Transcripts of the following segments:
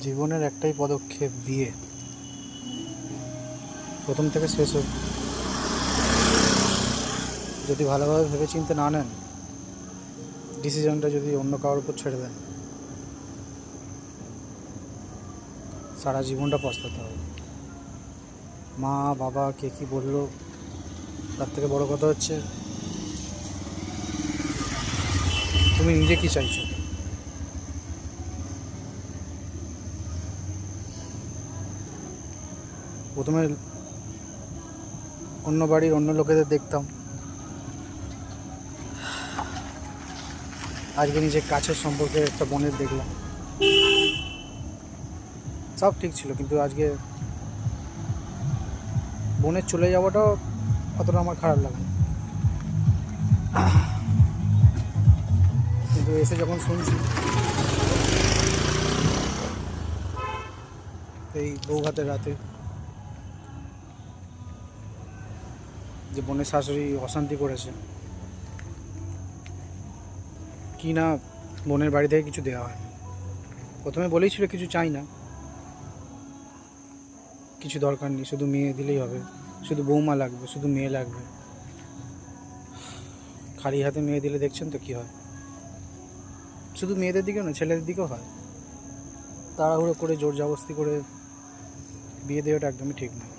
জীবনের একটাই পদক্ষেপ, বিয়ে। প্রথম থেকে শেষ অবধি যদি ভালোভাবে ভেবেচিন্তে না নেন, ডিসিশনটা যদি অন্য কারোর উপর ছেড়ে দেন, সারা জীবনটা পস্তাতে হবে। মা বাবা কে কী বললো, তার থেকে বড় কথা হচ্ছে তুমি নিজে কি চাইছো। প্রথমে অন্য বাড়ির অন্য লোকেদের দেখতাম, আজকে নিজের কাছের সম্পর্কে একটা বোনের দেখলাম। সব ঠিক ছিল, কিন্তু আজকে বোনের চলে যাওয়াটাও অতটা আমার খারাপ লাগে না। কিন্তু এসে যখন শুনছি এই বৌভাতের রাতে যে বোনের শাশুড়ি অশান্তি করেছে, কি না বোনের বাড়ি থেকে কিছু দেওয়া হয়। প্রথমে বলেইছিল কিছু চাই না, কিছু দরকার নেই, শুধু মেয়ে দিলেই হবে, শুধু বৌমা লাগবে, শুধু মেয়ে লাগবে। খালি হাতে মেয়ে দিলে দেখছেন তো কী হয়। শুধু মেয়েদের দিকেও না, ছেলেদের দিকেও হয়। তাড়াহুড়ো করে জোর জবরদস্তি করে বিয়ে দেওয়াটা একদমই ঠিক নয়।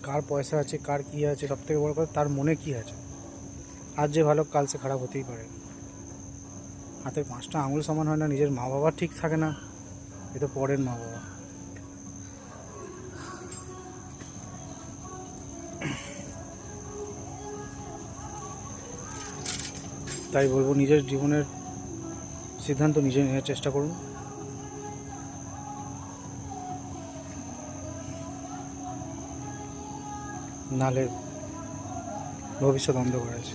কার পয়সা আছে, কার কী আছে, সবথেকে বড় কথা তার মনে কী আছে। আজ যে ভালো, কাল সে খারাপ হতেই পারে। হাতের 5টা আঙুল সমান হয় না। নিজের মা বাবা ঠিক থাকে না, এ তো পরের মা বাবা। তাই বলবো, নিজের জীবনের সিদ্ধান্ত নিজে নেওয়ার চেষ্টা করুন। নাহলে ভবিষ্যৎ অন্ধকার আছে।